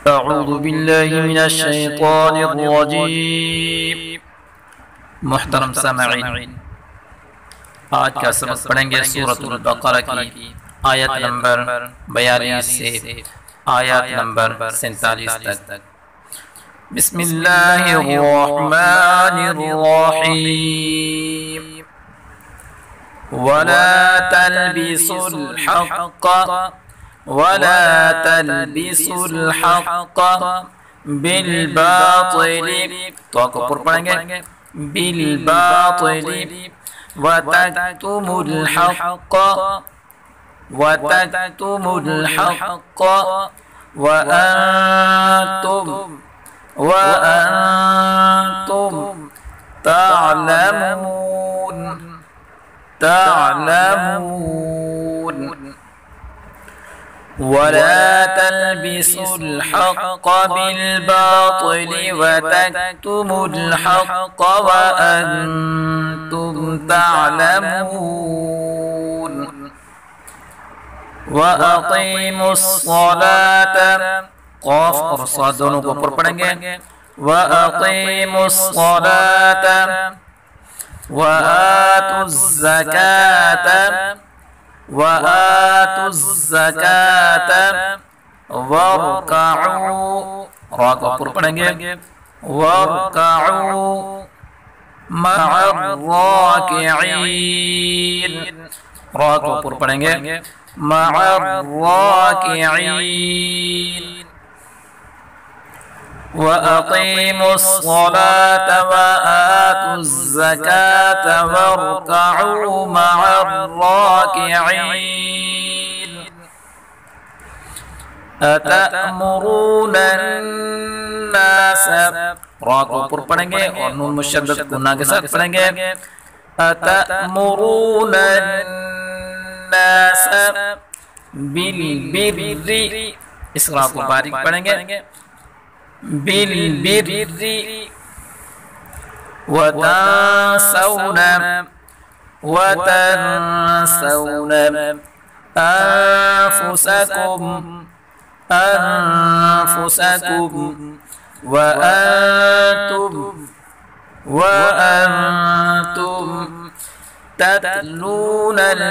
अऊज़ु बिल्लाहि मिनश शैतानिर रजीम। मुहतरम सामईन, आज का सबक पढ़ेंगे सूरतुल बकरा की आयत नंबर 42 से आयत नंबर 47 तक। बिस्मिल्लाहिर्रहमानिर्रहीम। वला तल्बिसुल हक़ बिल बातिल, तो आपको ऊपर पढ़ेंगे बिल बातिल व तक्तुमुल हक़ व अंतुम तालमून। वला तल्बिसुल हक़ बिल बातिल व तक्तुमुल हक़ व अंतुम तालमून। व अक़ीमुस्सलात, क़ाफ़ और साद दोनों को ऊपर पढ़ेंगे। व अक़ीमुस्सलात व आतुज़्ज़कात वरकऊ, रा को ऊपर पढ़ेंगे वरकऊ मअर्राकिईन, रा को ऊपर पढ़ेंगे मअर्राकिईन। व अक़ीमुस्सलात व आतुज़्ज़कात वरकऊ मअर्राकिईन। अतअमुरूनन्नास, रा को ऊपर पढ़ेंगे और नून मुशद्दद गुन्ना के साथ पढ़ेंगे। अतअमुरूनन्नास बिल बिर्रि, इस रा को बारीक पढ़ेंगे बिल बिर्रि व तंसौन अनफुसकुम व अंतुम ततलूनल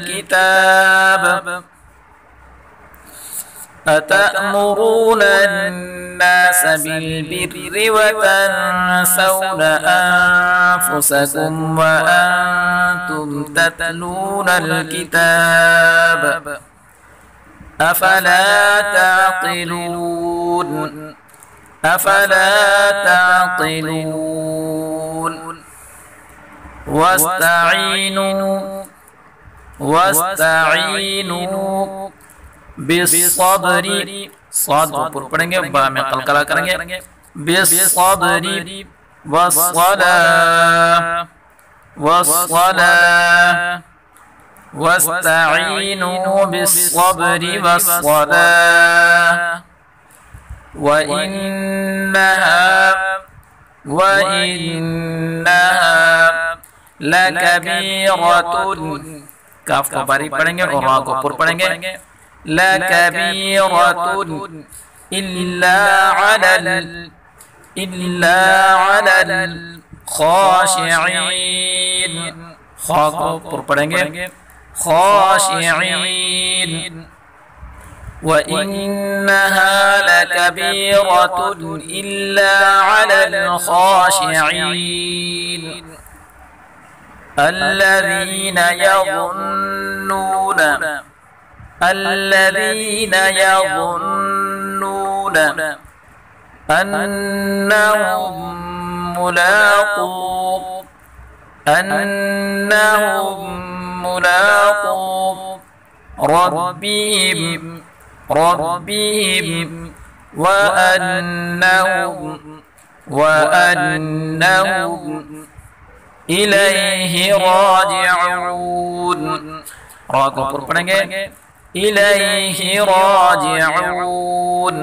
किताब। अतअमुरूनन्नास बिल्बिर्रि व तंसौन अनफुसकुम व अंतुम ततलूनल किताब अफला ताक़िलून। वस्तईनु बिस्सब्रि, साद को ऊपर पढ़ेंगे, बा में कलकला करेंगे बिस्सब्रि वस्तईनु बिस्सब्रि वस्सलाह व इन्नहा लकबीरतुन, काफ को बारीक पढ़ेंगे और रा को ऊपर पढ़ेंगे लकबीरतुन इल्ला अलल खाशिईन, खा को ऊपर पढ़ेंगे खाशिईन। व इन्नहा लकबीरतुन इल्ला अलल खाशिईन الذين يظنون أنهم ملاقو ربهم وأنهم إليه راجعون، रा को ऊपर पढ़ेंगे इलैहि राजिऊन।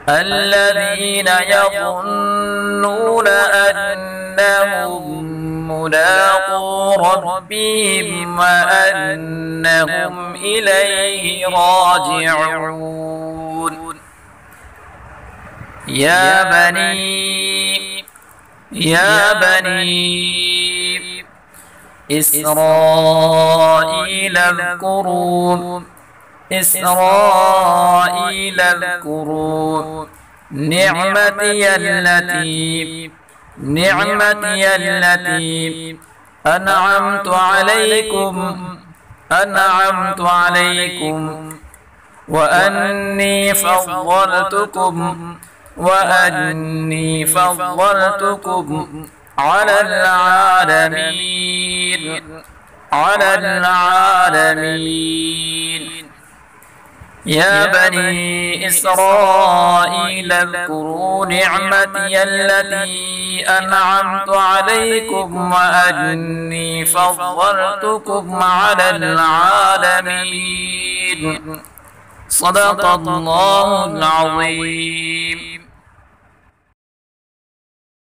الذين يظنون أنهم ملاقو ربهم وأنهم إليه راجعون. يا بني إسرائيل اذكروا نعمتي التي أنعمت عليكم وأني فضلتكم على العالمين. يا بني إسرائيل اذكروا نعمتي التي أنعمت عليكم وأني فضلتكم على العالمين. صدق الله العظيم.